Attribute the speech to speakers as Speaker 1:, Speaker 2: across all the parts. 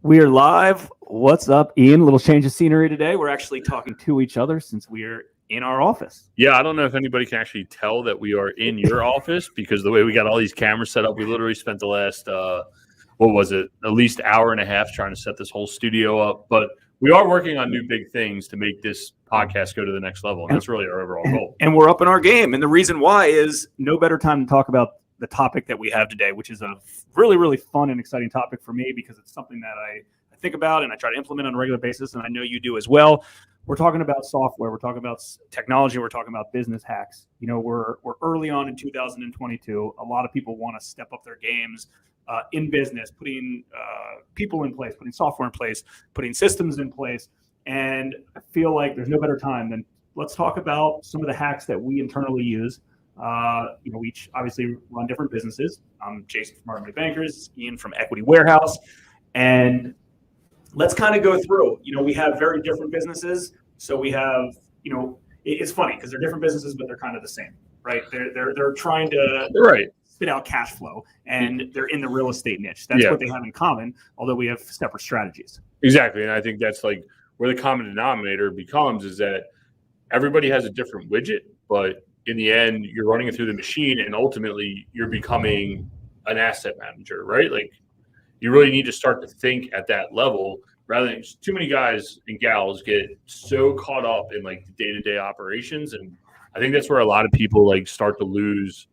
Speaker 1: We are live. What's up, Ian? A little change of scenery today. We're actually talking to each other since we are in our office.
Speaker 2: Yeah, I don't know if anybody can actually tell that we are in your office because the way we got all these cameras set up, we literally spent the last, at least hour and a half trying to set this whole studio up. But we are working on new big things to make this podcast go to the next level. And that's really our overall goal.
Speaker 1: And we're up in our game. And the reason why is no better time to talk about the topic that we have today, which is a really, really fun and exciting topic for me because it's something that I think about and I try to implement on a regular basis. And I know you do as well. We're talking about software. We're talking about technology. We're talking about business hacks. You know, we're early on in 2022. A lot of people want to step up their games in business, putting people in place, putting software in place, putting systems in place. And I feel like there's no better time than let's talk about some of the hacks that we internally use. We each obviously run different businesses. I'm Jason from Martin Bankers, Ian from Equity Warehouse, and let's kind of go through. We have very different businesses, so we have, it's funny because they're different businesses, but they're kind of the same, right? They're trying to spit out cash flow, and they're in the real estate niche. That's what they have in common, although we have separate strategies.
Speaker 2: Exactly, and I think that's like where the common denominator becomes is that everybody has a different widget, but in the end, you're running it through the machine, and ultimately, you're becoming an asset manager, right? Like, you really need to start to think at that level rather than too many guys and gals get so caught up in like the day-to-day operations. And I think that's where a lot of people like start to lose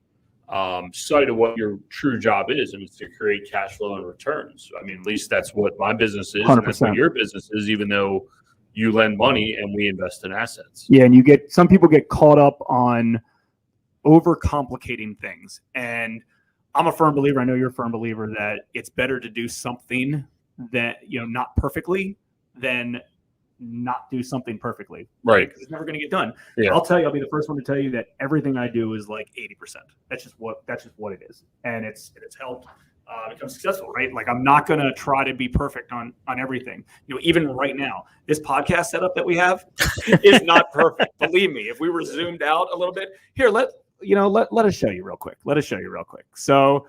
Speaker 2: sight of what your true job is, and it's to create cash flow and returns. I mean, at least that's what my business is,
Speaker 1: 100%.
Speaker 2: And that's what your business is, even though you lend money and we invest in assets.
Speaker 1: Yeah, and some people get caught up on overcomplicating things. And I'm a firm believer, I know you're a firm believer, that it's better to do something that, not perfectly than not do something perfectly.
Speaker 2: Right.
Speaker 1: Because it's never going to get done.
Speaker 2: Yeah.
Speaker 1: I'll be the first one to tell you that everything I do is like 80%. That's just what it is. And it's helped become successful, right? Like, I'm not going to try to be perfect on everything. Even right now, this podcast setup that we have is not perfect. Believe me, if we were zoomed out a little bit here, let us show you real quick. So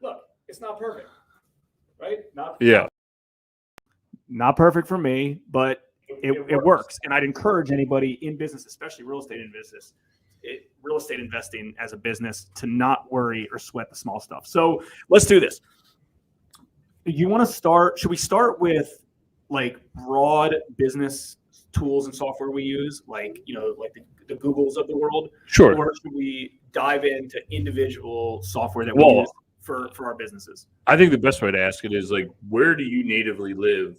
Speaker 1: look, it's not perfect, right? Not perfect for me, but it works. And I'd encourage anybody in business, especially real estate investing as a business, to not worry or sweat the small stuff. So let's do this. Should we start with like broad business tools and software we use, like the Googles of the world?
Speaker 2: Sure.
Speaker 1: Or should we dive into individual software that we use for our businesses?
Speaker 2: I think the best way to ask it is like, where do you natively live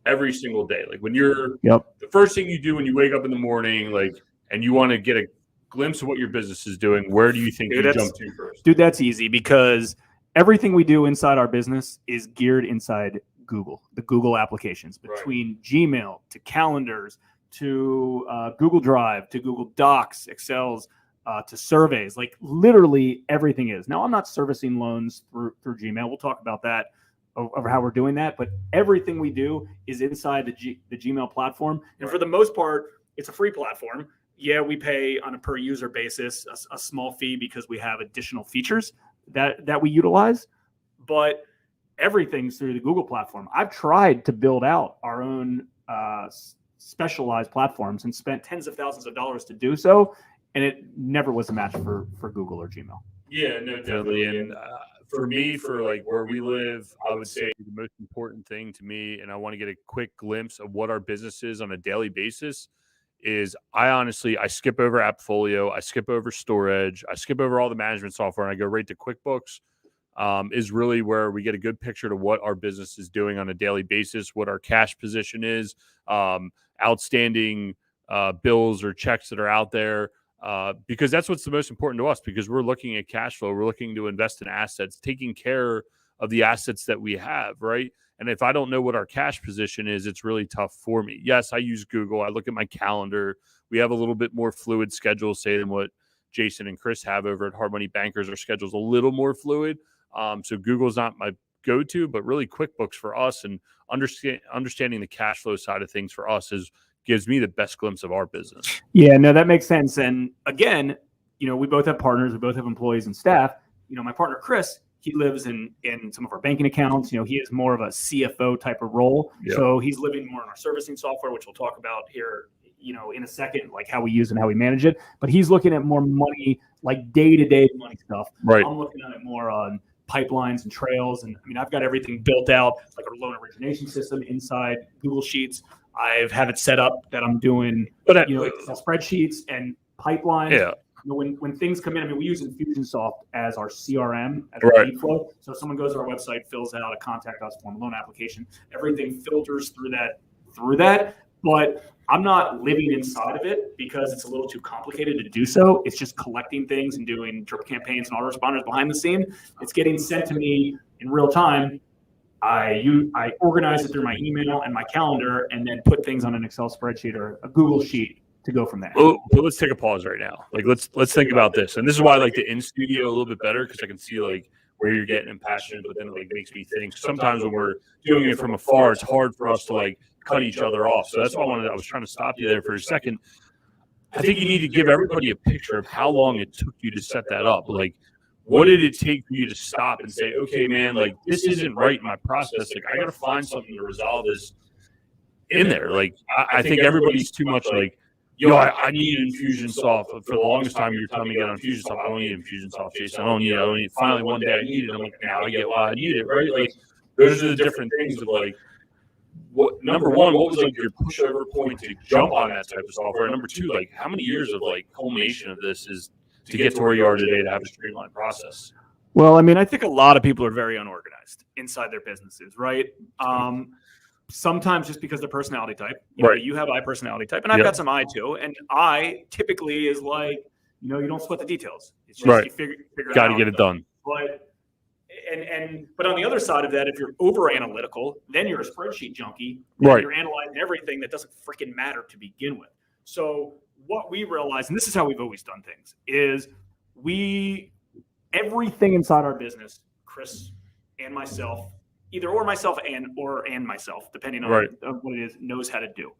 Speaker 2: every single day? Like, when you're the first thing you do when you wake up in the morning, like, and you want to get a glimpse of what your business is doing, where do you think you jump to first?
Speaker 1: Dude, that's easy because everything we do inside our business is geared inside Google, the Google applications, between Gmail to calendars to Google Drive to Google Docs, Excels, to surveys. Like, literally everything is. Now, I'm not servicing loans through Gmail. We'll talk about that over how we're doing that, but everything we do is inside the Gmail platform. And for the most part, it's a free platform. Yeah, we pay on a per user basis a small fee because we have additional features that we utilize, but everything's through the Google platform. I've tried to build out our own specialized platforms and spent tens of thousands of dollars to do so, and it never was a match for Google or Gmail.
Speaker 2: Yeah, no, definitely. And for me, for like where we live, I would say the most important thing to me, and I want to get a quick glimpse of what our business is on a daily basis, is I skip over AppFolio, I skip over storage, I skip over all the management software, and I go right to QuickBooks. Is really where we get a good picture to what our business is doing on a daily basis, what our cash position is, outstanding bills or checks that are out there, because that's what's the most important to us, because we're looking at cash flow. We're looking to invest in assets, taking care of the assets that we have, right? And if I don't know what our cash position is, it's really tough for me. Yes, I use Google. I look at my calendar. We have a little bit more fluid schedule, say, than what Jason and Chris have over at Hard Money Bankers. Our schedule's a little more fluid. So Google's not my go-to, but really QuickBooks for us, and understanding the cash flow side of things for us gives me the best glimpse of our business.
Speaker 1: Yeah, no, that makes sense. And again, we both have partners. We both have employees and staff. My partner, Chris, He lives in some of our banking accounts. He is more of a CFO type of role.
Speaker 2: Yeah.
Speaker 1: So he's living more in our servicing software, which we'll talk about here, in a second, like how we use and how we manage it. But he's looking at more money, like day-to-day money stuff.
Speaker 2: Right.
Speaker 1: I'm looking at it more on pipelines and trails. And I've got everything built out, like our loan origination system inside Google Sheets. I have it set up that I'm doing, Excel spreadsheets and pipelines.
Speaker 2: Yeah.
Speaker 1: When things come in, we use Infusionsoft as our CRM, as
Speaker 2: right.
Speaker 1: our lead flow. So if someone goes to our website, fills out a contact us form, loan application, everything filters through that. But I'm not living inside of it because it's a little too complicated to do so. It's just collecting things and doing drip campaigns and autoresponders behind the scene. It's getting sent to me in real time. I organize it through my email and my calendar, and then put things on an Excel spreadsheet or a Google sheet to go from there.
Speaker 2: Well, let's take a pause right now. Like let's think about this. And this is why I like the in studio a little bit better, because I can see like where you're getting impassioned, but then it like makes me think. Sometimes when we're doing it from afar, it's hard for us to like cut each other off. So that's why I was trying to stop you there for a second. I think you need to give everybody a picture of how long it took you to set that up. Like, what did it take for you to stop and say, okay, man, like this isn't right in my process. Like I got to find something to resolve this in there. Like I think everybody's too much like, I need Infusionsoft. For the longest time, you were telling me to get on Infusionsoft. I don't need Infusionsoft, Jason. I don't need it. Finally, one day I need it. I'm like, now I get why I need it, right? Like, those are the different things of like, number one, what was like your pushover point to jump on that type of software? And number two, like, how many years of like culmination of this is to get to where you are today to have a streamlined process?
Speaker 1: Well, I think a lot of people are very unorganized inside their businesses, right? Sometimes just because their personality type. You have I personality type, and I've got some I too. And I typically is like, you don't sweat the details. It's just you figure it out.
Speaker 2: Got to get it done.
Speaker 1: But on the other side of that, if you're over analytical, then you're a spreadsheet junkie.
Speaker 2: Right.
Speaker 1: You're analyzing everything that doesn't freaking matter to begin with. So what we realize, and this is how we've always done things, is everything inside our business, Chris and myself, either or myself and myself, depending on what it is, knows how to do.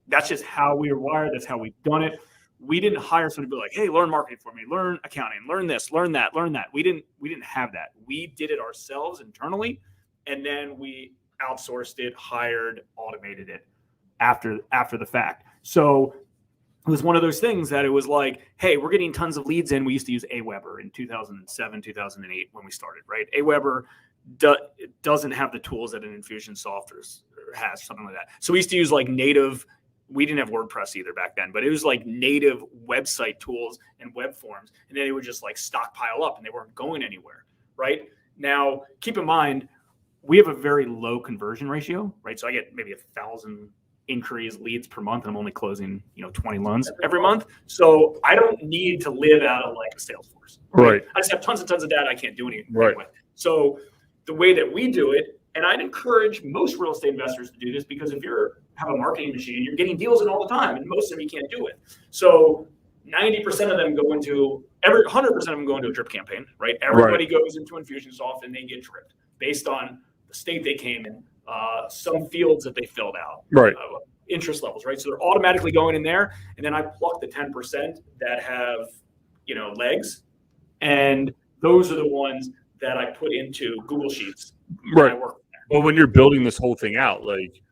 Speaker 1: That's just how we are wired. That's how we've done it. We didn't hire someone to be like, hey, learn marketing for me, learn accounting, learn this, learn that, learn that. We didn't have that. We did it ourselves internally, and then we outsourced it, hired, automated it after the fact. So it was one of those things that it was like, hey, we're getting tons of leads in. We used to use Aweber in 2007, 2008 when we started, right? Aweber doesn't have the tools that an Infusionsoft has, something like that. So we used to use like native. We didn't have WordPress either back then, but it was like native website tools and web forms. And then they would just like stockpile up and they weren't going anywhere, right? Now, keep in mind, we have a very low conversion ratio, right? So I get maybe 1,000 inquiries, leads per month, and I'm only closing, 20 loans every month. So I don't need to live out of like a Salesforce.
Speaker 2: Right.
Speaker 1: I just have tons and tons of data I can't do anything with. So the way that we do it, and I'd encourage most real estate investors to do this, because if you have a marketing machine, you're getting deals in all the time, and most of them you can't do it. So 90% of them 100% of them go into a drip campaign, right? Everybody goes into Infusionsoft and they get dripped based on the state they came in, some fields that they filled out, interest levels, right? So they're automatically going in there, and then I pluck the 10% that have, legs, and those are the ones that I put into Google Sheets.
Speaker 2: Right. Well, when you're building this whole thing out, like,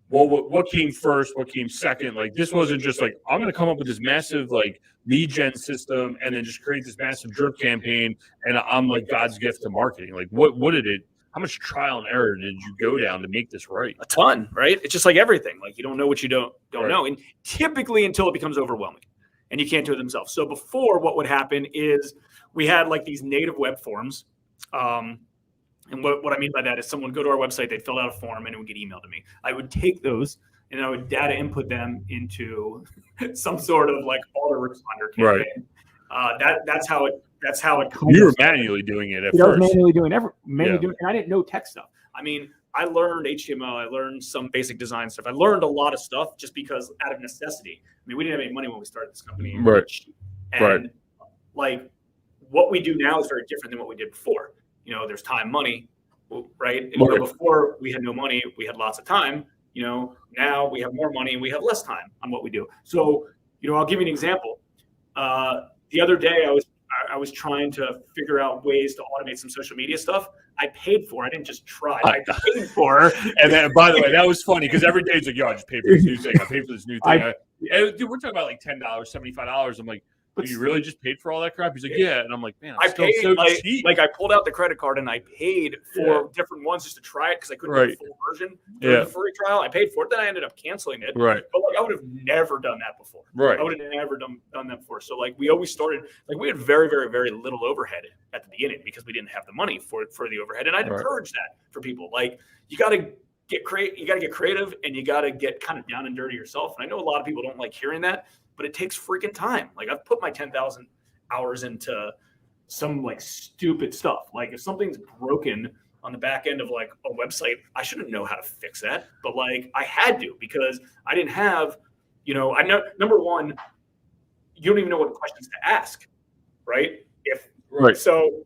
Speaker 2: well, what came first? What came second? Like, this wasn't just like, I'm going to come up with this massive like lead gen system and then just create this massive drip campaign, and I'm like God's gift to marketing. Like, what did it? How much trial and error did you go down to make this right?
Speaker 1: A ton, right? It's just like everything. Like, you don't know what you don't know, and typically until it becomes overwhelming, and you can't do it themselves. So before, what would happen is we had like these native web forms. And what I mean by that is someone would go to our website, they'd fill out a form, and it would get emailed to me. I would take those and I would data input them into some sort of like autoresponder campaign. That's how it comes.
Speaker 2: You were manually doing it at first.
Speaker 1: I was manually doing and I didn't know tech stuff. I mean, I learned HTML, I learned some basic design stuff. I learned a lot of stuff just because out of necessity. I mean, we didn't have any money when we started this company. And like what we do now is very different than what we did before. There's time, money, right? Before we had no money, we had lots of time. Now we have more money and we have less time on what we do. So, I'll give you an example. The other day I was trying to figure out ways to automate some social media stuff. I paid for it. I didn't just try. I paid for it.
Speaker 2: And then, by the way, that was funny because every day it's like, yo, I just paid for this new thing. I paid for this new thing. Dude, we're talking about like $10, $75. I'm like, dude, you really just paid for all that crap? He's like, yeah. And I'm like, man, I'm still
Speaker 1: paid,
Speaker 2: so cheap.
Speaker 1: Like I pulled out the credit card and I paid for different ones just to try it because I couldn't get the full version for the free trial. I paid for it. Then I ended up canceling it.
Speaker 2: Right.
Speaker 1: But like I would have never done that before.
Speaker 2: Right.
Speaker 1: I would have never done that before. So like we always started, like we had very, very, very little overhead at the beginning because we didn't have the money for the overhead. And I'd encourage that for people. Like you got to get creative and you got to get kind of down and dirty yourself. And I know a lot of people don't like hearing that, but it takes freaking time. Like I've put my 10,000 hours into some like stupid stuff. Like if something's broken on the back end of like a website, I shouldn't know how to fix that. But like I had to because I didn't have, I know number one, you don't even know what questions to ask, right? So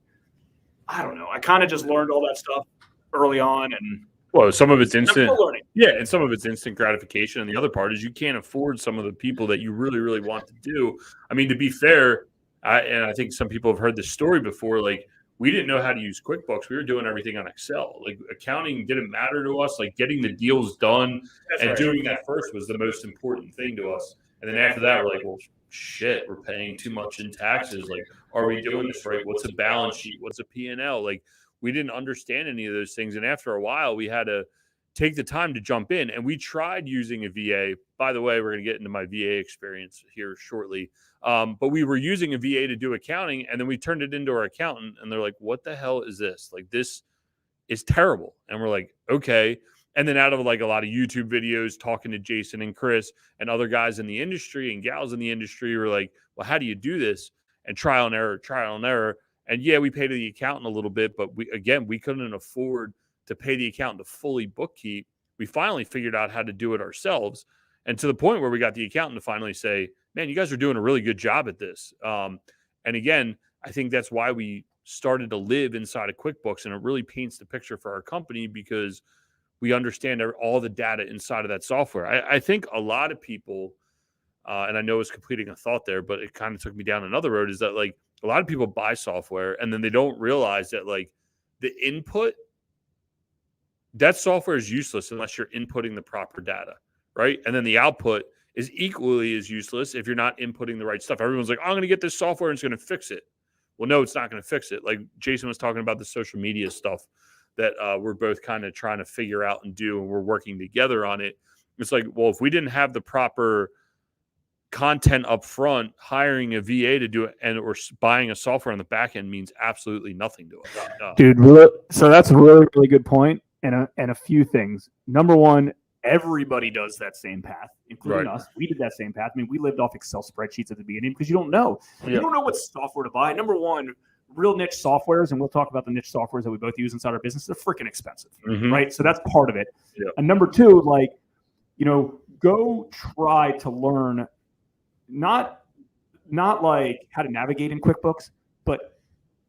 Speaker 1: I don't know. I kind of just learned all that stuff early on and
Speaker 2: well, some of it's instant.
Speaker 1: Learning.
Speaker 2: Yeah, and some of it's instant gratification. And the other part is you can't afford some of the people that you really, really want to do. I mean, to be fair, and I think some people have heard this story before, like we didn't know how to use QuickBooks. We were doing everything on Excel. Like accounting didn't matter to us. Like getting the deals done doing that first was the most important thing to us. And then after that, we're like, well, shit, we're paying too much in taxes. Like, are we doing this right? What's a balance sheet? What's a P&L? Like we didn't understand any of those things. And after a while, we had to take the time to jump in. And we tried using a VA. By the way, we're going to get into my VA experience here shortly. But we were using a VA to do accounting, and then we turned it into our accountant, and they're like, what the hell is this? Like, this is terrible. And we're like, okay. And then out of like a lot of YouTube videos, talking to Jason and Chris and other guys in the industry and gals in the industry, we're like, well, how do you do this? And trial and error. And yeah, we paid the accountant a little bit, but we couldn't afford to pay the accountant to fully bookkeep. We finally figured out how to do it ourselves. And to the point where we got the accountant to finally say, man, you guys are doing a really good job at this. And again, I think that's why we started to live inside of QuickBooks. And it really paints the picture for our company because we understand all the data inside of that software. I think a lot of people, and I know it's completing a thought there, but it kind of took me down another road, is that like a lot of people buy software and then they don't realize that like the input, that software is useless unless you're inputting the proper data, right? And then the output is equally as useless if you're not inputting the right stuff. Everyone's like, I'm going to get this software and it's going to fix it. Well, no, it's not going to fix it. Like Jason was talking about the social media stuff that we're both kind of trying to figure out and do, and we're working together on it. It's like, well, if we didn't have the proper content up front, hiring a VA to do it or buying a software on the back end means absolutely nothing to us.
Speaker 1: Dude, so that's a really, really good point. And a few things. Number one, everybody does that same path, including us. We did that same path. I mean, we lived off Excel spreadsheets at the beginning because you don't know. You don't know what software to buy. Number one, real niche softwares, and we'll talk about the niche softwares that we both use inside our business, they're freaking expensive, right? So that's part of it. Yeah. And number two, like, go try to learn not like how to navigate in QuickBooks, but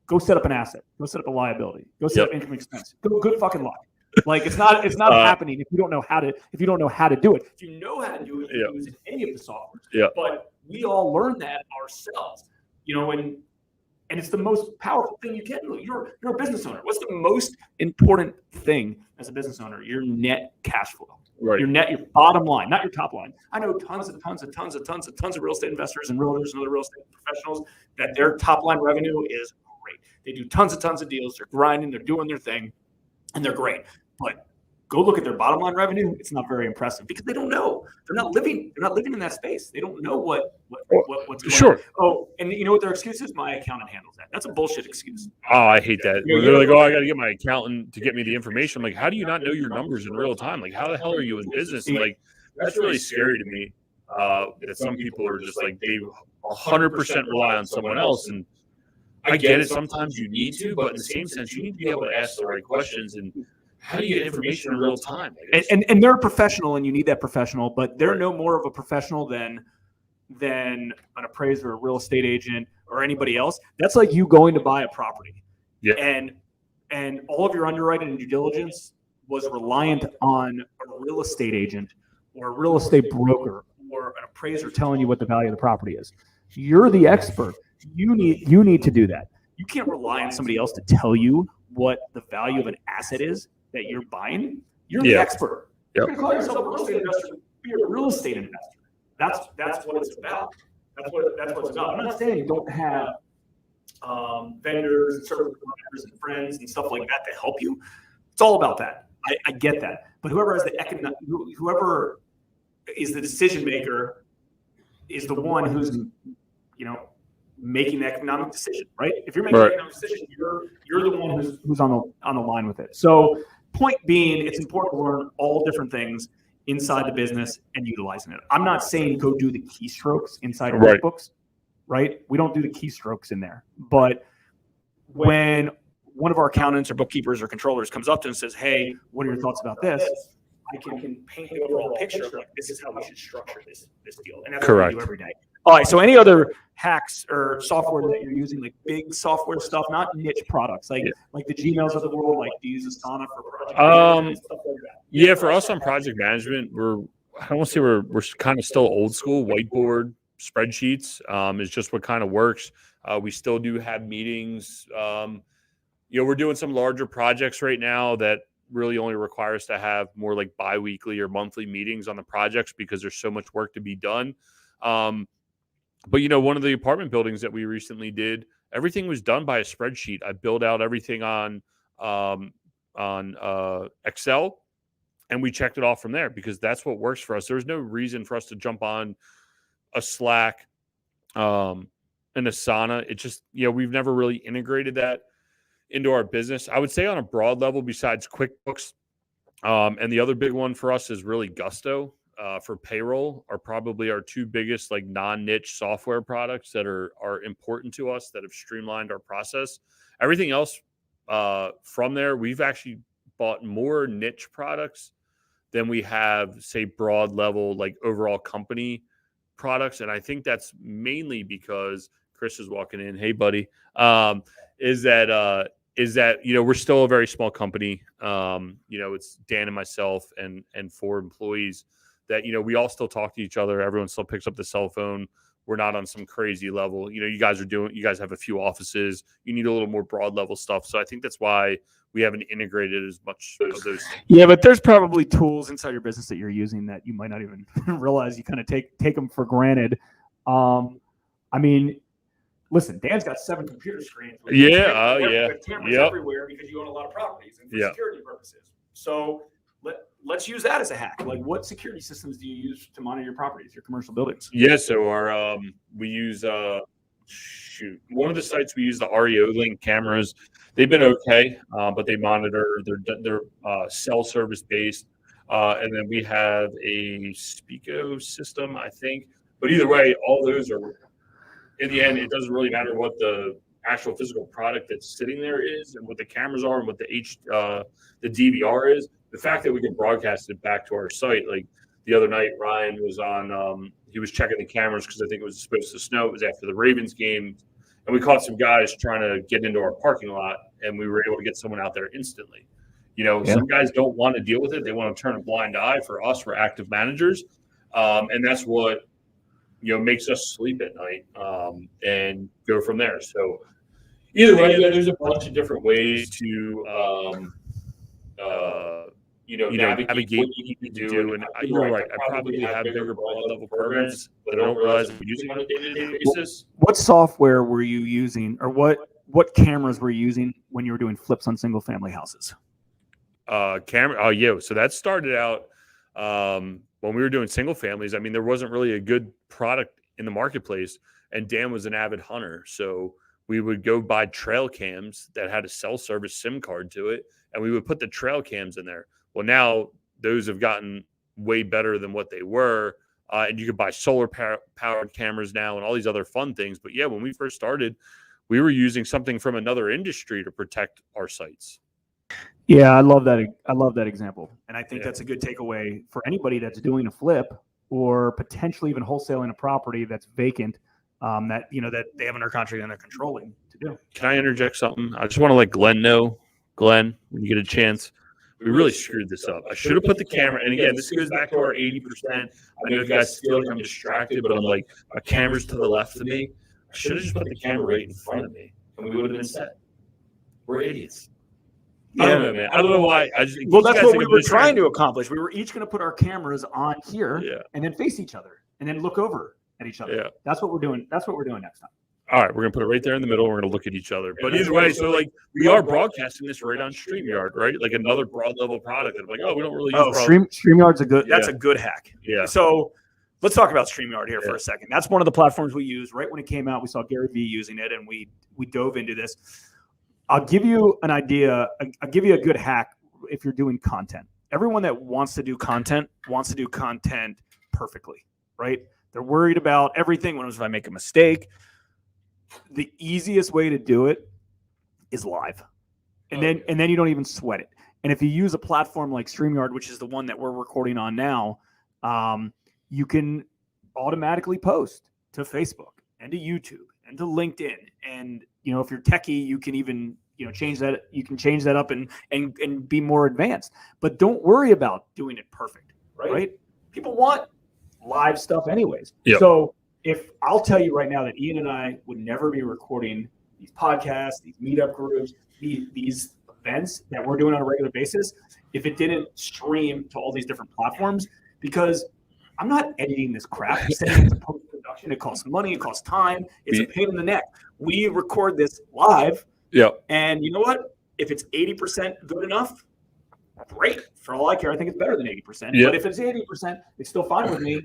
Speaker 1: go set up an asset, go set up a liability, go set up income expense. Good fucking luck. Like it's not happening if you don't know how to do it. If you know how to do it, you can use any of the software. Yeah. But we all learn that ourselves, and it's the most powerful thing you can do. You're a business owner. What's the most important thing as a business owner? Your net cash flow. Right. Your bottom line, not your top line. I know tons of real estate investors and realtors and other real estate professionals that their top line revenue is great. They do tons of deals. They're grinding. They're doing their thing, and they're great. But go look at their bottom line revenue. It's not very impressive because they don't know. They're not living in that space. They don't know what's going on. Oh, and you know what their excuse is? My accountant handles that. That's a bullshit excuse.
Speaker 2: Oh, I hate that. They're like, I got to get my accountant to get me the information. I'm like, how do you not know your numbers in real time? Like, how the hell are you in business? And like, that's really scary to me. That some people are just like, they 100% rely on someone else. And I get it. Sometimes you need to, but in the same sense, you need to be able to ask the right questions. And how do you get information in real time?
Speaker 1: And they're a professional, and you need that professional, but they're no more of a professional than an appraiser, a real estate agent, or anybody else. That's like you going to buy a property. Yeah. And all of your underwriting and due diligence was reliant on a real estate agent or a real estate broker or an appraiser telling you what the value of the property is. You're the expert. You need to do that. You can't rely on somebody else to tell you what the value of an asset is that you're buying. You're the expert. You're going to call yourself a real estate investor. Be a real estate investor. That's what it's about. That's what it's about. I'm not saying you don't have vendors and service providers and friends and stuff like that to help you. It's all about that. I get that. But whoever is the decision maker is the one who's making the economic decision, right? If you're making an economic decision, you're the one who's on the line with it. So point being, it's important to learn all different things inside the business and utilizing it. I'm not saying go do the keystrokes inside of workbooks, right? We don't do the keystrokes in there. But when one of our accountants or bookkeepers or controllers comes up to us and says, hey, what are your thoughts about this? I can paint the overall picture of like, this is how we should structure this deal. And that's what we do every day. All right. So any other hacks or software that you're using, like big software stuff, not niche products, like the Gmails of the world, like do you use Asana for project management, stuff like that?
Speaker 2: Yeah, for us on project management, I don't want to say we're kind of still old school. Whiteboard spreadsheets is just what kind of works. We still do have meetings. We're doing some larger projects right now that really only require us to have more like bi-weekly or monthly meetings on the projects because there's so much work to be done. But one of the apartment buildings that we recently did, everything was done by a spreadsheet. I built out everything on Excel, and we checked it off from there because that's what works for us. There's no reason for us to jump on a Slack, an Asana. It just, we've never really integrated that into our business. I would say on a broad level, besides QuickBooks, and the other big one for us is really Gusto. For payroll are probably our two biggest like non-niche software products that are important to us that have streamlined our process. Everything else from there, we've actually bought more niche products than we have, say, broad level like overall company products. And I think that's mainly because Chris is walking in. Hey, buddy. Is that we're still a very small company. It's Dan and myself and 4 employees. That, we all still talk to each other. Everyone still picks up the cell phone. We're not on some crazy level. You guys have a few offices. You need a little more broad level stuff. So I think that's why we haven't integrated as much of those.
Speaker 1: Yeah, but there's probably tools inside your business that you're using that you might not even realize. You kind of take them for granted. Listen, Dan's got 7 computer screens. With cameras everywhere because you own a lot of properties and for security purposes. So let's use that as a hack. Like, what security systems do you use to monitor your properties, your commercial buildings?
Speaker 2: Yeah, so our we use one of the sites we use the REO link cameras. They've been okay, but they monitor. They're cell service based, and then we have a Spico system, I think. But either way, all those are. In the end, it doesn't really matter what the actual physical product that's sitting there is, and what the cameras are, and what the DVR is. The fact that we can broadcast it back to our site, like the other night, Ryan was on. He was checking the cameras because I think it was supposed to snow. It was after the Ravens game, and we caught some guys trying to get into our parking lot, and we were able to get someone out there instantly. Some guys don't want to deal with it; they want to turn a blind eye. For us, we're active managers, and that's what makes us sleep at night and go from there. So either way, there's a bunch of different ways to navigate what you need to do. And you're right, I probably have bigger broad level programs that I don't realize I'm using on a day-to-day basis.
Speaker 1: What software were you using, or what cameras were you using when you were doing flips on single family houses?
Speaker 2: So that started out when we were doing single families. There wasn't really a good product in the marketplace, and Dan was an avid hunter. So we would go buy trail cams that had a cell service SIM card to it, and we would put the trail cams in there. Well, now those have gotten way better than what they were, and you could buy solar powered cameras now and all these other fun things. But yeah, when we first started, we were using something from another industry to protect our sites.
Speaker 1: Yeah, I love that. I love that example. And I think that's a good takeaway for anybody that's doing a flip or potentially even wholesaling a property that's vacant, that they have under contract and they're controlling to do.
Speaker 2: Can I interject something? I just want to let Glenn know. Glenn, when you get a chance, we really screwed this up. I should have put the camera. And again, this goes back to our 80%. I know you guys feel like I'm distracted, but I'm like, my camera's to the left of me. I should have just put the camera right in front of me, and we would have been set. We're idiots. I don't know, man. I don't know why.
Speaker 1: Well, that's what we were trying to accomplish. We were each going to put our cameras on here and then face each other and then look over at each other. Yeah. That's what we're doing. That's what we're doing next time.
Speaker 2: All right, we're going to put it right there in the middle. We're going to look at each other. But either way, so like we are broadcasting this right on StreamYard, right? Like another broad level product. And I'm like, oh, we don't really use
Speaker 1: StreamYard's that's a good hack. Yeah. So let's talk about StreamYard here for a second. That's one of the platforms we use. Right when it came out, we saw Gary Vee using it, and we dove into this. I'll give you an idea. I'll give you a good hack if you're doing content. Everyone that wants to do content perfectly, right? They're worried about everything. What if I make a mistake? The easiest way to do it is live. And then you don't even sweat it. And if you use a platform like StreamYard, which is the one that we're recording on now, you can automatically post to Facebook and to YouTube and to LinkedIn. And, if you're techie, you can even, change that. You can change that up and be more advanced. But don't worry about doing it perfect, right? People want live stuff anyways. Yep. So if I'll tell you right now that Ian and I would never be recording these podcasts, these meetup groups, these events that we're doing on a regular basis, if it didn't stream to all these different platforms, because I'm not editing this crap. Sending it to post-production. It costs money. It costs time. It's a pain in the neck. We record this live.
Speaker 2: Yeah.
Speaker 1: And you know what? If it's 80% good enough, great. For all I care, I think it's better than 80%. Yep. But if it's 80%, it's still fine with me.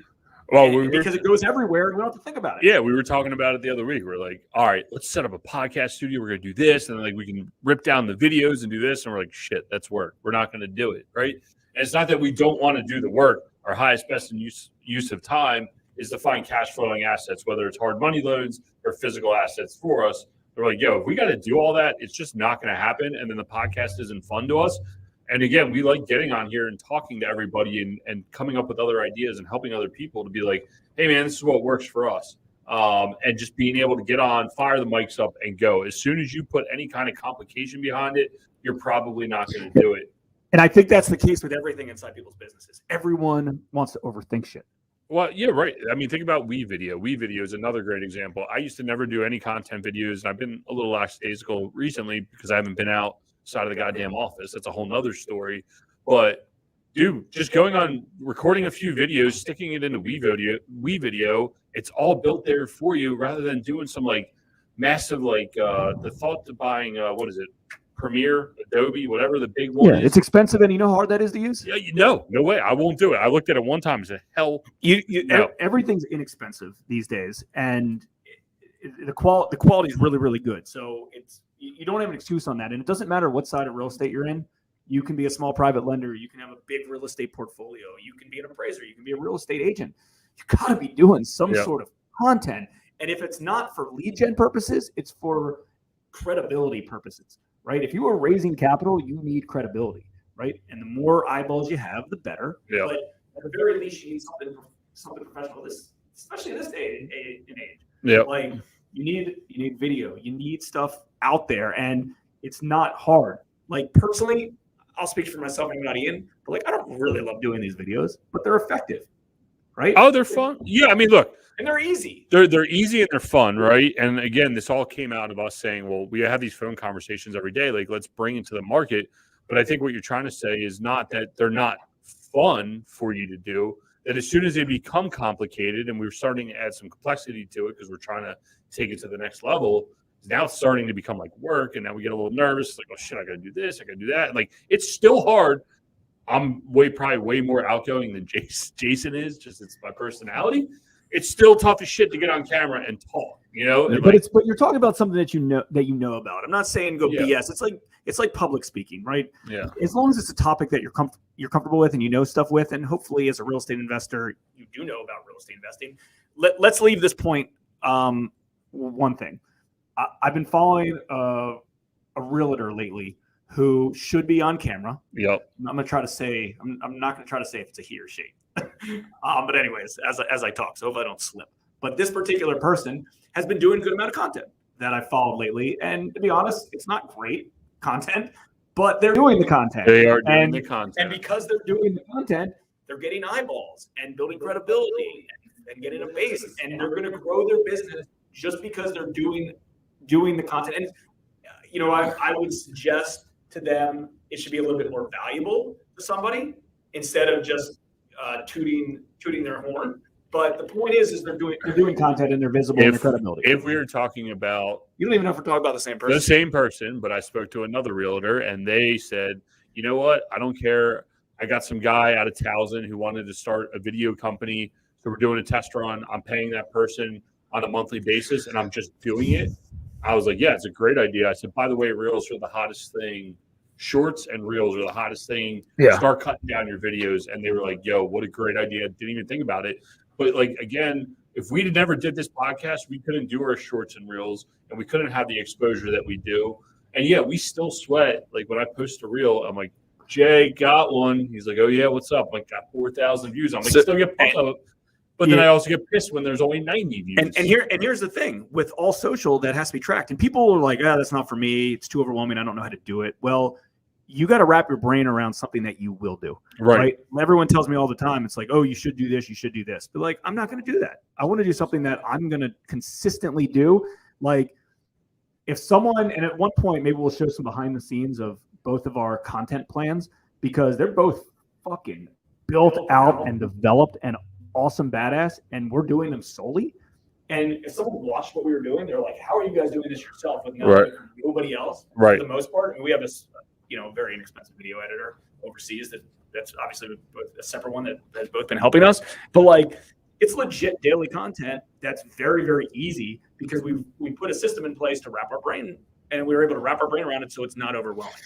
Speaker 1: Well, because it goes everywhere, and we don't have to think about it.
Speaker 2: Yeah, we were talking about it the other week. We're like, all right, let's set up a podcast studio. We're going to do this, and then we can rip down the videos and do this. And we're like, shit, that's work. We're not going to do it, right? And it's not that we don't want to do the work. Our highest, best use of time is to find cash flowing assets, whether it's hard money loans or physical assets for us. They're like, yo, if we got to do all that, it's just not going to happen. And then the podcast isn't fun to us. And again, we like getting on here and talking to everybody and coming up with other ideas and helping other people to be like, hey, man, this is what works for us. And just being able to get on, fire the mics up and go. As soon as you put any kind of complication behind it, you're probably not going to do it.
Speaker 1: And I think that's the case with everything inside people's businesses. Everyone wants to overthink shit.
Speaker 2: Well, yeah, right. I mean, think about WeVideo. WeVideo is another great example. I used to never do any content videos. And I've been a little lackadaisical recently because I haven't been outside of the goddamn office. That's a whole nother story. But, dude, just going on, recording a few videos, sticking it into WeVideo, it's all built there for you rather than doing some, massive, the thought to buying, Premiere, Adobe, whatever the big one is.
Speaker 1: It's expensive, and you know how hard that is to use?
Speaker 2: Yeah, no way. I won't do it. I looked at it one time and said, hell.
Speaker 1: Everything's inexpensive these days, and the quality is really, really good. So you don't have an excuse on that. And it doesn't matter what side of real estate you're in. You can be a small private lender. You can have a big real estate portfolio. You can be an appraiser. You can be a real estate agent. You got to be doing some sort of content. And if it's not for lead gen purposes, it's for credibility purposes. Right? If you are raising capital, you need credibility, right? And the more eyeballs you have, the better. Yeah. But at the very least, you need something professional. Especially in this day and age.
Speaker 2: Yeah.
Speaker 1: You need video. You need stuff out there, and it's not hard. Personally, I'll speak for myself and not Ian, but I don't really love doing these videos, but they're effective, right?
Speaker 2: Oh, they're fun. Yeah, I mean, look.
Speaker 1: And they're easy.
Speaker 2: They're easy and they're fun, right? And again, this all came out of us saying, well, we have these phone conversations every day. Let's bring it to the market. But I think what you're trying to say is not that they're not fun for you to do, that as soon as they become complicated and we're starting to add some complexity to it because we're trying to take it to the next level, now it's starting to become like work. And now we get a little nervous. Oh, shit, I got to do this. I got to do that. And it's still hard. I'm probably way more outgoing than Jason is. Just it's my personality. It's still tough as shit to get on camera and talk,
Speaker 1: But you're talking about something that you know about. I'm not saying go BS. It's like public speaking, right?
Speaker 2: Yeah.
Speaker 1: As long as it's a topic that you're comfortable with and you know stuff with, and hopefully as a real estate investor you do know about real estate investing. Let's leave this point. One thing, I've been following a realtor lately who should be on camera.
Speaker 2: Yep.
Speaker 1: I'm gonna try to say I'm not gonna try to say if it's a he or she. But anyways, as I talk, so hope I don't slip. But this particular person has been doing a good amount of content that I've followed lately. And to be honest, it's not great content, but they're doing the content.
Speaker 2: They are doing the content.
Speaker 1: And because they're doing the content, they're getting eyeballs and building credibility and getting a base. And they're going to grow their business just because they're doing the content. And I would suggest to them it should be a little bit more valuable to somebody instead of just tooting their horn. But the point is they're doing content and they're visible in their credibility.
Speaker 2: If we were talking about,
Speaker 1: you don't even know if we're talking about the same person.
Speaker 2: The same person, but I spoke to another realtor and they said, you know what? I don't care. I got some guy out of Towson who wanted to start a video company. So we're doing a test run. I'm paying that person on a monthly basis and I'm just doing it. I was like, yeah, it's a great idea. I said, by the way, reels are the hottest thing. Shorts and reels are the hottest thing.
Speaker 1: Yeah.
Speaker 2: Start cutting down your videos. And they were like, yo, what a great idea. Didn't even think about it. But like, again, if we never did this podcast, we couldn't do our shorts and reels and we couldn't have the exposure that we do. And yeah, we still sweat. Like when I post a reel, I'm like, Jay got one. He's like, oh yeah, what's up? I'm like, got 4,000 views. I'm like, still get pumped up. But then I also get pissed when there's only 90 views.
Speaker 1: And here's the thing with all social that has to be tracked. And people are like, that's not for me. It's too overwhelming. I don't know how to do it. Well, you got to wrap your brain around something that you will do. Right. Everyone tells me all the time, it's like, oh, you should do this. You should do this. But like, I'm not going to do that. I want to do something that I'm going to consistently do. Like if someone, and at one point, maybe we'll show some behind the scenes of both of our content plans because they're both fucking built out and developed and awesome badass, and we're doing them solely. And if someone watched what we were doing, they're like, how are you guys doing this yourself with nobody else? For the most part. And we have this, very inexpensive video editor overseas that's obviously a separate one that has both been helping us. But like, it's legit daily content that's very, very easy because we put a system in place to wrap our brain, and we were able to wrap our brain around it so it's not overwhelming.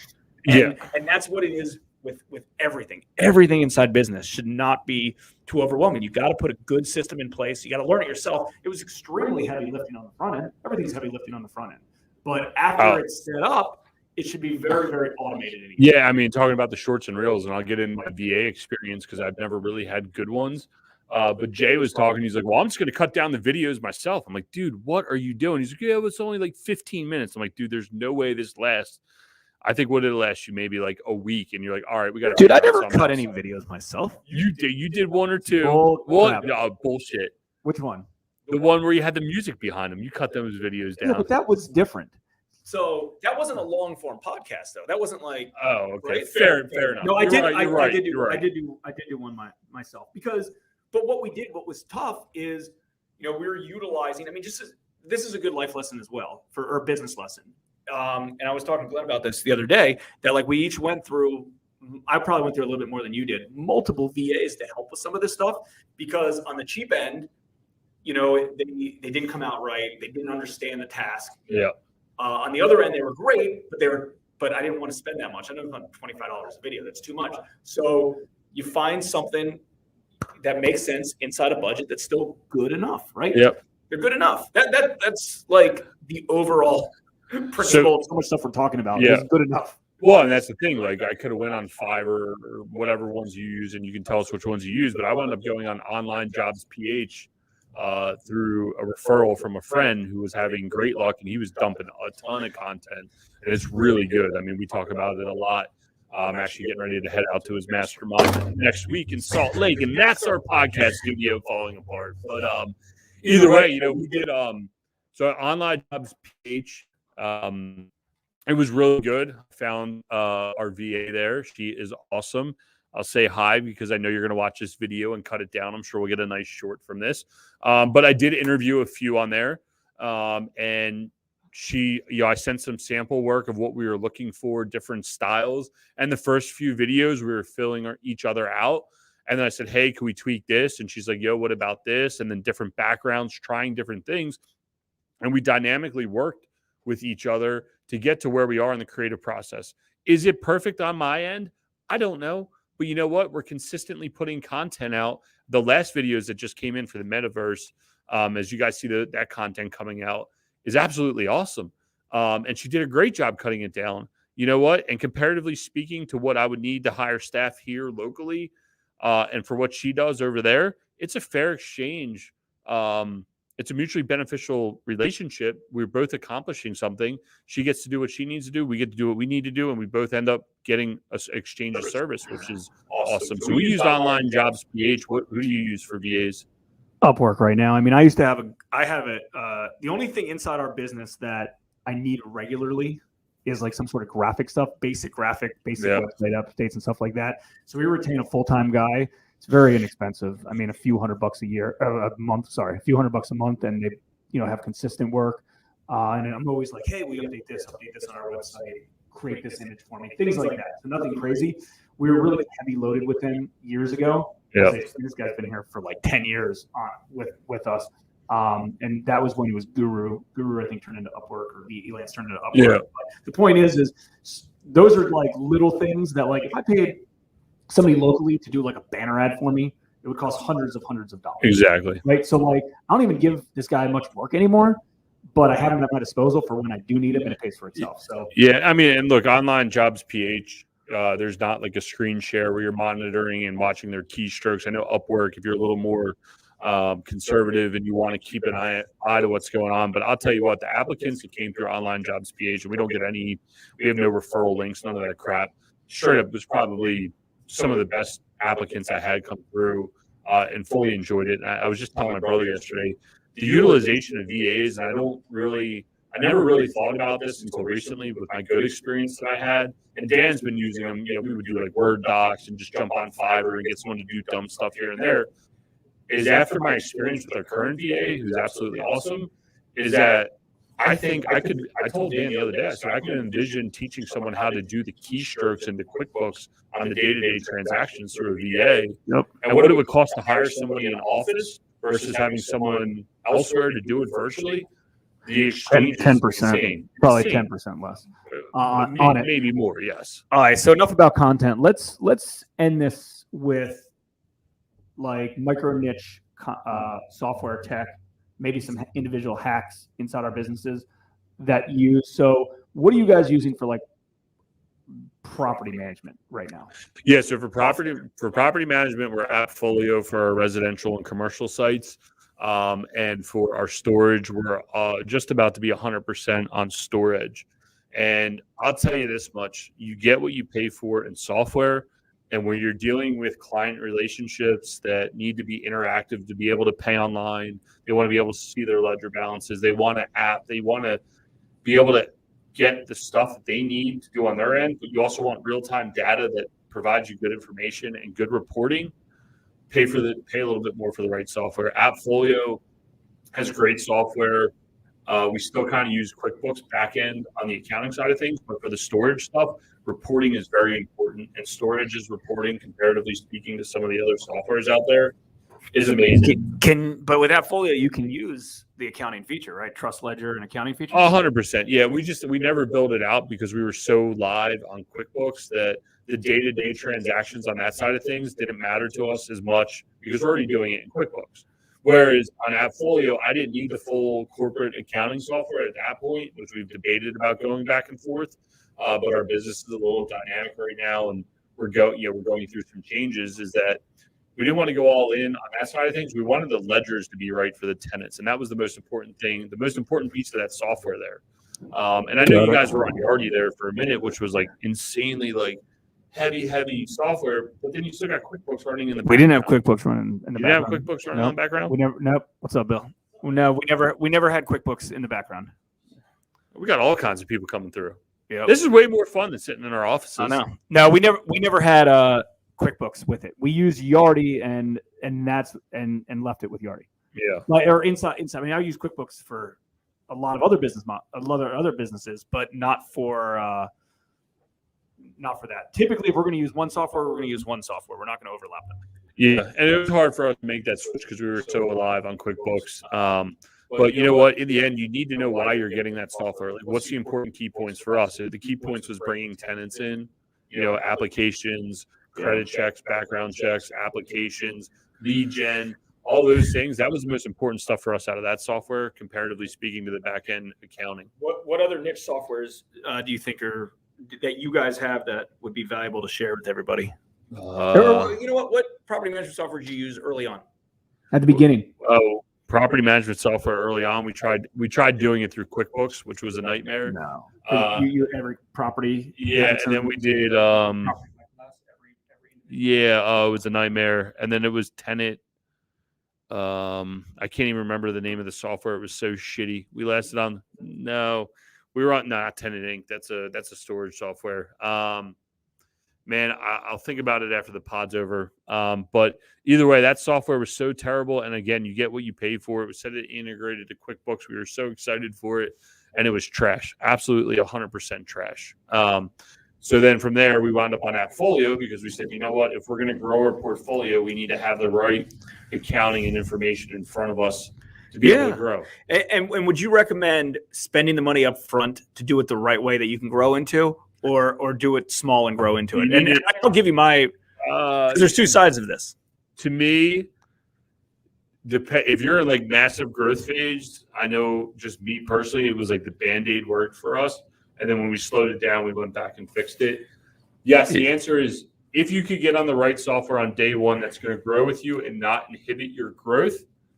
Speaker 1: And that's what it is with everything. Everything inside business should not be too overwhelming. You got to put a good system in place. You got to learn it yourself. It was extremely heavy lifting on the front end. Everything's heavy lifting on the front end. But after it's set up, it should be very, very automated.
Speaker 2: Yeah, I mean, talking about the shorts and reels, and I'll get in my VA experience because I've never really had good ones. But Jay was talking. He's like, well, I'm just going to cut down the videos myself. I'm like, dude, what are you doing? He's like, yeah, it's only like 15 minutes. I'm like, dude, there's no way this lasts. I think what it'll last you maybe like a week, and you're like, all right, we got to.
Speaker 1: Dude, I never cut any videos myself.
Speaker 2: You did. You did one or two. Bullshit.
Speaker 1: Which one?
Speaker 2: The one where you had the music behind them. You cut those videos down.
Speaker 1: Yeah, but that was different. So that wasn't a long form podcast, though. That wasn't like.
Speaker 2: Oh, okay. Right? Fair enough.
Speaker 1: No, I did. I did do one myself because. But what was tough is, we were utilizing. I mean, this is a good life lesson as well or a business lesson. And I was talking to Glenn about this the other day that like we each went through. I probably went through a little bit more than you did. Multiple VAs to help with some of this stuff because on the cheap end, they didn't come out right. They didn't understand the task.
Speaker 2: Yeah.
Speaker 1: On the other end, they were great, but I didn't want to spend that much. I know $25 a video. That's too much. So you find something that makes sense inside a budget that's still good enough, right?
Speaker 2: Yep.
Speaker 1: They're good enough. That's like the overall principle of so much stuff we're talking about.
Speaker 2: Yeah.
Speaker 1: Is good enough.
Speaker 2: Well, and that's the thing. Like I could have went on Fiverr or whatever ones you use, and you can tell us which ones you use. But I wound up going on Online Jobs PH through a referral from a friend who was having great luck, and he was dumping a ton of content, and it's really good. I mean, we talk about it a lot. I'm actually getting ready to head out to his mastermind next week in Salt Lake, and that's our podcast studio falling apart. But either way, we did so Online Jobs PH. It was really good. Found our VA there. She is awesome. I'll say hi because I know you're going to watch this video and cut it down. I'm sure we'll get a nice short from this. But I did interview a few on there. And she, I sent some sample work of what we were looking for, different styles. And the first few videos, we were filling each other out. And then I said, hey, can we tweak this? And she's like, yo, what about this? And then different backgrounds, trying different things. And we dynamically worked with each other to get to where we are in the creative process. Is it perfect on my end? I don't know. But you know what? We're consistently putting content out. The last videos that just came in for the metaverse, as you guys see that content coming out, is absolutely awesome. And she did a great job cutting it down. You know what? And comparatively speaking to what I would need to hire staff here locally and for what she does over there, it's a fair exchange. It's a mutually beneficial relationship. We're both accomplishing something. She gets to do what she needs to do. We get to do what we need to do. And we both end up getting an exchange of service, which is awesome. So we used Online Jobs PH. Who do you use for VAs?
Speaker 1: Upwork right now. I mean, I used to have the only thing inside our business that I need regularly is like some sort of graphic stuff, basic website updates and stuff like that. So we retain a full-time guy. It's very inexpensive. I mean, a few $100 a month, and they, have consistent work. And I'm always like, hey, we update this on our website, create this image for me, things like that. So nothing crazy. We were really heavy loaded with him years ago.
Speaker 2: Yeah.
Speaker 1: This guy's been here for like 10 years with us. And that was when he was Guru. Guru, I think, turned into Upwork, or Elance turned into Upwork.
Speaker 2: Yeah.
Speaker 1: But the point is those are like little things that, like, if I paid somebody locally to do like a banner ad for me, it would cost hundreds of dollars.
Speaker 2: Exactly.
Speaker 1: Right. So like, I don't even give this guy much work anymore, but I have him at my disposal for when I do need him, and it pays for itself. So
Speaker 2: yeah, I mean, and look, Online Jobs PH, there's not like a screen share where you're monitoring and watching their keystrokes. I know Upwork, if you're a little more conservative and you want to keep an eye to what's going on, but I'll tell you what, the applicants that came through Online Jobs PH, and we have no referral links, none of that crap. Straight up, was probably some of the best applicants I had come through, and fully enjoyed it. And I was just telling my brother yesterday, the utilization of VAs, I never really thought about this until recently with my good experience that I had. And Dan's been using them. We would do like Word docs and just jump on Fiverr and get someone to do dumb stuff here and there. Is after my experience with our current VA, who's absolutely awesome, is that I think I told Dan the other day, I said I could envision teaching someone how to do the keystrokes into QuickBooks on the day-to-day transactions through a VA.
Speaker 1: Yep.
Speaker 2: And what it would cost to hire somebody in an office versus having someone elsewhere to do it virtually. The exchange
Speaker 1: 10%, probably 10% less on it.
Speaker 2: Maybe more, yes.
Speaker 1: All right, so enough about content. Let's end this with like micro niche software tech, maybe some individual hacks inside our businesses that use. So what are you guys using for like property management right now?
Speaker 2: Yeah, so for property management, we're AppFolio for our residential and commercial sites. And for our storage, we're just about to be 100% on storage. And I'll tell you this much, you get what you pay for in software. And when you're dealing with client relationships that need to be interactive, to be able to pay online, they want to be able to see their ledger balances, they want an app, they want to be able to get the stuff that they need to do on their end, but you also want real-time data that provides you good information and good reporting. Pay a little bit more for the right software. AppFolio has great software. We still kind of use QuickBooks backend on the accounting side of things, but for the storage stuff, reporting is very important, and storage is reporting, comparatively speaking, to some of the other softwares out there, is amazing.
Speaker 1: But with AppFolio, you can use the accounting feature, right? Trust ledger and accounting feature.
Speaker 2: 100%. Yeah, we never built it out because we were so live on QuickBooks that the day-to-day transactions on that side of things didn't matter to us as much because we're already doing it in QuickBooks. Whereas on AppFolio, I didn't need the full corporate accounting software at that point, which we've debated about going back and forth. But our business is a little dynamic right now, and we're going through some changes. Is that we didn't want to go all in on that side of things. We wanted the ledgers to be right for the tenants, and that was the most important thing, the most important piece of that software there. And I know you guys were on Yardi there for a minute, which was like insanely like heavy software, but then you still got QuickBooks running in the background.
Speaker 1: We didn't have QuickBooks running in the background.
Speaker 2: You didn't have QuickBooks running in the background?
Speaker 1: Nope. What's up, Bill? No, we never had QuickBooks in the background.
Speaker 2: We got all kinds of people coming through.
Speaker 1: Yeah.
Speaker 2: This is way more fun than sitting in our offices.
Speaker 1: I know. No, we never had QuickBooks with it. We used Yardi and left it with Yardi.
Speaker 2: Yeah.
Speaker 1: Or inside. I mean, I use QuickBooks for a lot of other other businesses, but not for that. Typically, if we're going to use one software, we're going to use one software. We're not going to overlap them.
Speaker 2: Yeah, and it was hard for us to make that switch because we were so alive on QuickBooks. But you know what? In the end, you need to know why you're getting that software. Like, what's the important key points for us? The key points was bringing tenants in, applications, credit checks, background checks, applications, lead gen, all those things. That was the most important stuff for us out of that software, comparatively speaking to the back end accounting.
Speaker 1: What other niche softwares do you think that you guys have that would be valuable to share with everybody?
Speaker 3: You know what? What property management software did you use early on?
Speaker 1: At the beginning.
Speaker 2: Oh, property management software early on. We tried doing it through QuickBooks, which was a nightmare.
Speaker 1: No. You every property.
Speaker 2: Yeah, and then we did. It was a nightmare, and then it was tenant. I can't even remember the name of the software. It was so shitty. We lasted on we were on not Tenant Inc. That's a storage software. Man, I'll think about it after the pod's over. But either way, that software was so terrible. And again, you get what you pay for. It was said it integrated to QuickBooks. We were so excited for it, and it was trash. Absolutely 100% trash. So then from there, we wound up on Appfolio because we said, you know what, if we're going to grow our portfolio, we need to have the right accounting and information in front of us to be able to grow.
Speaker 3: And would you recommend spending the money up front to do it the right way that you can grow into, or do it small and grow into it? And I'll give you my there's two sides of this.
Speaker 2: To me, if you're in like massive growth phase, I know just me personally, it was like the Band-Aid worked for us. And then when we slowed it down, we went back and fixed it. Yes, the answer is if you could get on the right software on day one that's going to grow with you and not inhibit your growth,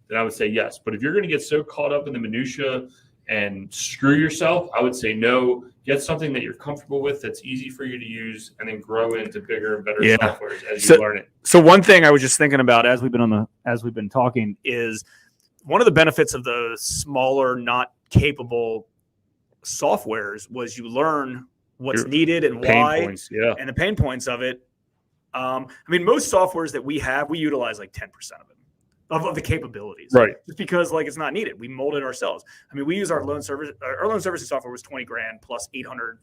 Speaker 2: then I would say yes. But if you're going to get so caught up in the minutia and screw yourself, I would say no. Get something that you're comfortable with that's easy for you to use, and then grow into bigger and better softwares as you learn it.
Speaker 3: So one thing I was just thinking about as we've been talking is one of the benefits of the smaller, not capable softwares was you learn what's needed and why, and the pain points of it. I mean, most softwares that we have, we utilize like 10% of it, of the capabilities,
Speaker 2: right? Just
Speaker 3: because like it's not needed. We mold it ourselves. I mean, we use our loan servicing software was $20,000 plus $800,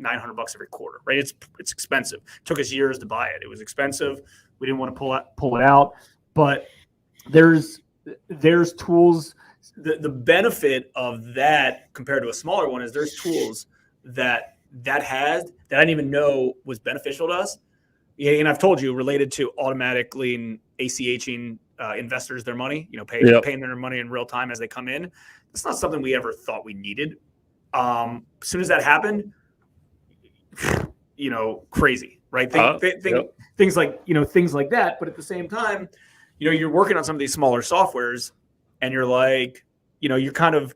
Speaker 3: $900 every quarter, right? It's expensive. It took us years to buy it. It was expensive. We didn't want to pull it out, but there's tools. The benefit of that compared to a smaller one is there's tools that I didn't even know was beneficial to us. Yeah, and I've told you related to automatically ACHing investors their money, paying their money in real time as they come in. It's not something we ever thought we needed. As soon as that happened, crazy, right? Things like that. But at the same time, you're working on some of these smaller softwares, and you're like, you're kind of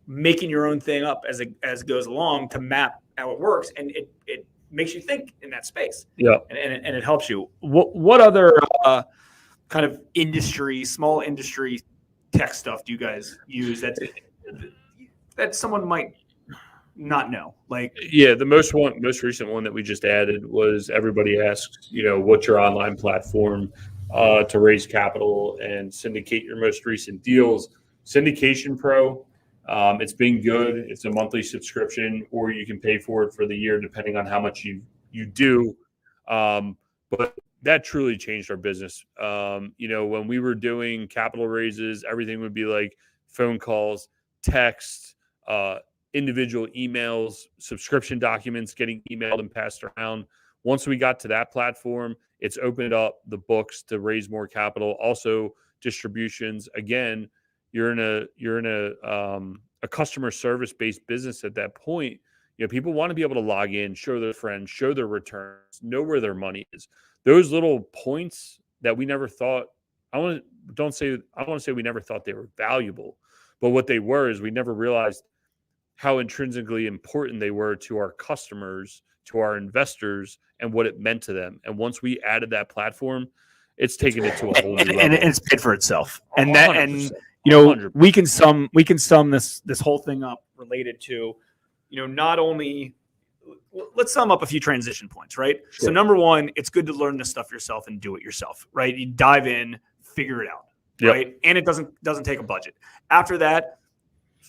Speaker 3: making your own thing up as it goes along to map how it works, and it makes you think in that space.
Speaker 2: Yeah,
Speaker 3: and it helps you. What other kind of small industry tech stuff do you guys use that someone might not know? Like,
Speaker 2: the most recent one that we just added was everybody asks, what's your online platform to raise capital and syndicate your most recent deals. Syndication Pro, it's been good. It's a monthly subscription, or you can pay for it for the year depending on how much you do. But that truly changed our business. When we were doing capital raises, everything would be like phone calls, text, individual emails, subscription documents getting emailed and passed around. Once we got to that platform, it's opened up the books to raise more capital. Also, distributions. Again, you're in a customer service based business at that point. People want to be able to log in, show their friends, show their returns, know where their money is. Those little points that we never thought. I want to say we never thought they were valuable, but what they were is we never realized how intrinsically important they were to our customers, to our investors, and what it meant to them. And once we added that platform, it's taken it to a whole new level.
Speaker 3: And it's paid for itself. And
Speaker 2: 100%.
Speaker 3: that, and 100%. we can sum this whole thing up related to, not only, let's sum up a few transition points, right? Sure. So number one, it's good to learn this stuff yourself and do it yourself, right? You dive in, figure it out, right? And it doesn't take a budget. After that,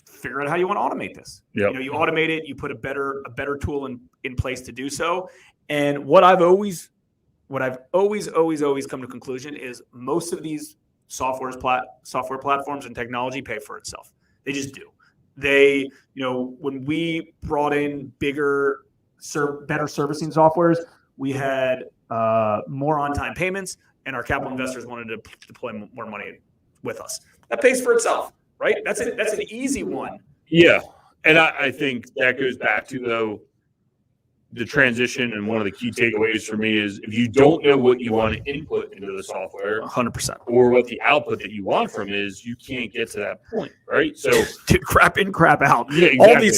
Speaker 3: figure out how you want to automate this.
Speaker 2: Yep.
Speaker 3: You automate it, you put a better tool in place to do so. And what I've always come to conclusion is most of these software platforms and technology pay for itself. They just do. They, when we brought in better servicing softwares, we had more on-time payments, and our capital investors wanted to deploy more money with us. That pays for itself. Right? That's an easy one.
Speaker 2: Yeah. And I think that goes back to, though, the transition. And one of the key takeaways for me is if you don't know what you want to input into the software
Speaker 3: 100%,
Speaker 2: or what the output that you want from is, you can't get to that point. Right. So
Speaker 3: crap in, crap out.
Speaker 2: Yeah, exactly.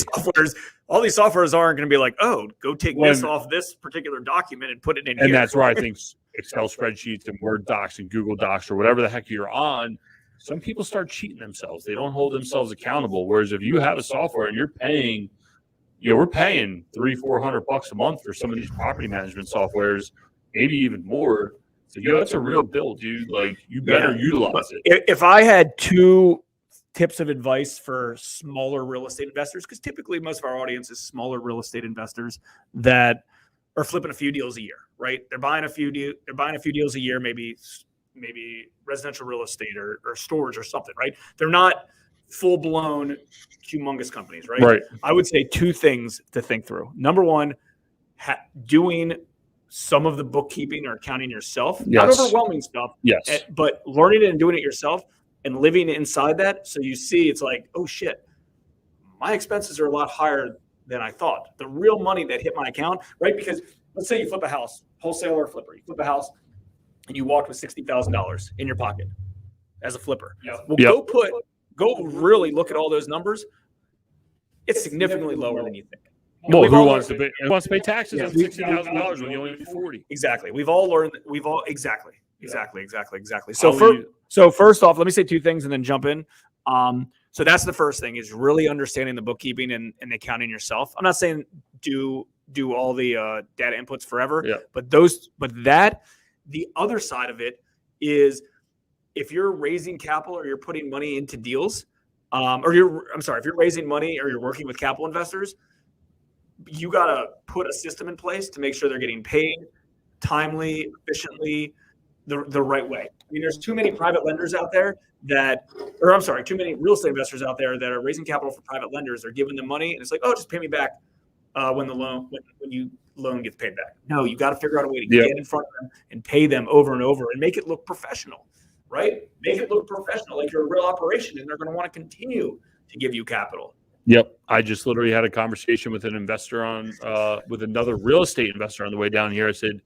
Speaker 3: All these softwares aren't going to be like, oh, go take this off this particular document and put it in here.
Speaker 2: And that's where I think Excel spreadsheets and Word docs and Google Docs or whatever the heck you're on, some people start cheating themselves. They don't hold themselves accountable. Whereas if you have a software and you're paying, we're paying $300-400 a month for some of these property management softwares, maybe even more. So, that's a real bill, dude. Like, you better utilize it.
Speaker 3: If I had 2 tips of advice for smaller real estate investors, because typically most of our audience is smaller real estate investors that are flipping a few deals a year, right? They're buying a few deals a year, maybe residential real estate or storage or something, right? They're not full-blown humongous companies, right?
Speaker 2: Right.
Speaker 3: I would say 2 things to think through. Number one, doing some of the bookkeeping or accounting yourself, not overwhelming stuff, but learning it and doing it yourself and living inside that. So you see, it's like, oh shit, my expenses are a lot higher than I thought. The real money that hit my account, right? Because let's say you flip a house, wholesaler or flipper, you flip a house and you walked with $60,000 in your pocket as a flipper. Well, go really look at all those numbers. It's significantly lower than you think.
Speaker 2: Well, who wants to pay taxes on $60,000 when you only pay $40,000?
Speaker 3: Exactly. Exactly. So first off, let me say 2 things and then jump in. So that's the first thing, is really understanding the bookkeeping and accounting yourself. I'm not saying do all the data inputs forever, but the other side of it is, if you're raising capital or you're putting money into deals, if you're raising money or you're working with capital investors, you got to put a system in place to make sure they're getting paid timely, efficiently, the right way. I mean, there's too many private lenders out there too many real estate investors out there that are raising capital for private lenders. They're giving them money and it's like, oh, just pay me back when you loan gets paid back. No, you got to figure out a way to get in front of them and pay them over and over and make it look professional, right? Make it look professional, like you're a real operation, and they're going to want to continue to give you capital.
Speaker 2: Yep. I just literally had a conversation with an investor with another real estate investor on the way down here. I said,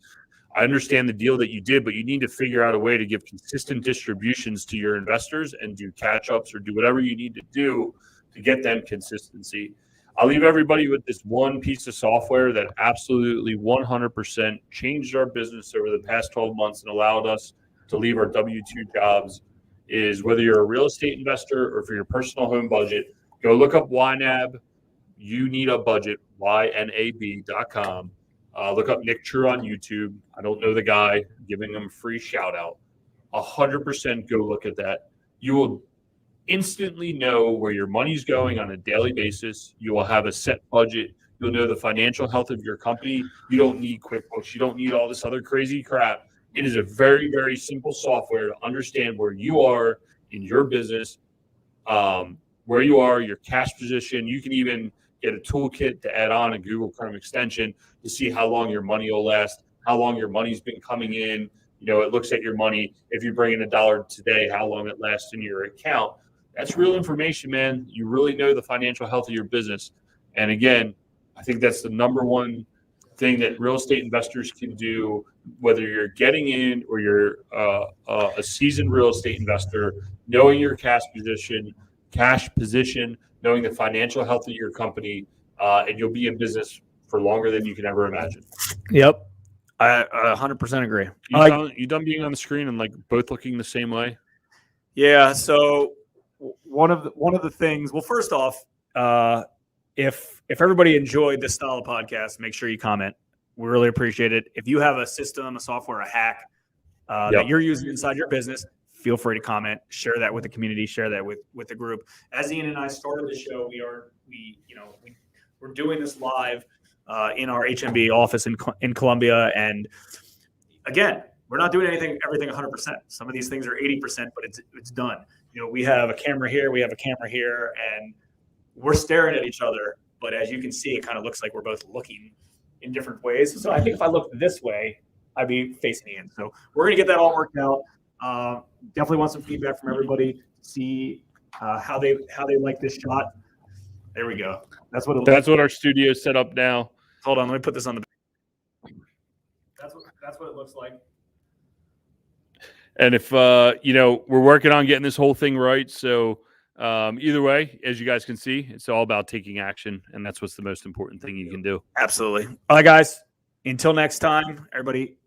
Speaker 2: I understand the deal that you did, but you need to figure out a way to give consistent distributions to your investors and do catch-ups or do whatever you need to do to get them consistency. I'll leave everybody with this one piece of software that absolutely 100% changed our business over the past 12 months and allowed us to leave our W-2 jobs. Is whether you're a real estate investor or for your personal home budget, go look up YNAB. You need a budget, YNAB.com. Look up Nick True on YouTube. I don't know the guy, giving him a free shout out. 100% go look at that. You will instantly know where your money's going on a daily basis. You will have a set budget. You'll know the financial health of your company. You don't need QuickBooks. You don't need all this other crazy crap. It is a very, very simple software to understand where you are in your business, where you are, your cash position. You can even get a toolkit to add on a Google Chrome extension to see how long your money will last, how long your money's been coming in. It looks at your money. If you bring in $1 today, how long it lasts in your account. That's real information, man. You really know the financial health of your business. And again, I think that's the number one thing that real estate investors can do, whether you're getting in or you're a seasoned real estate investor, knowing your cash position, knowing the financial health of your company, and you'll be in business for longer than you can ever imagine.
Speaker 3: Yep. I 100% agree.
Speaker 2: You done being on the screen and like both looking the same way?
Speaker 3: Yeah. So one of the things, well, first off, if everybody enjoyed this style of podcast, make sure you comment. We really appreciate it. If you have a system, a software, a hack that you're using inside your business, feel free to comment, share that with the community, share that with the group. As Ian and I started the show, we're doing this live in our HMB office in Columbia. And again, we're not doing everything 100%. Some of these things are 80%, but it's done. We have a camera here, we have a camera here, and we're staring at each other. But as you can see, it kind of looks like we're both looking in different ways. So I think if I looked this way, I'd be facing Ian. So we're going to get that all worked out. Definitely want some feedback from everybody to see how they like this shot. There we go. That's what
Speaker 2: our studio is set up now.
Speaker 3: Hold on, let me put this on the. That's what it looks like.
Speaker 2: And if we're working on getting this whole thing right, so either way, as you guys can see, it's all about taking action, and that's what's the most important thing you can do.
Speaker 3: Absolutely. All right, guys. Until next time, everybody.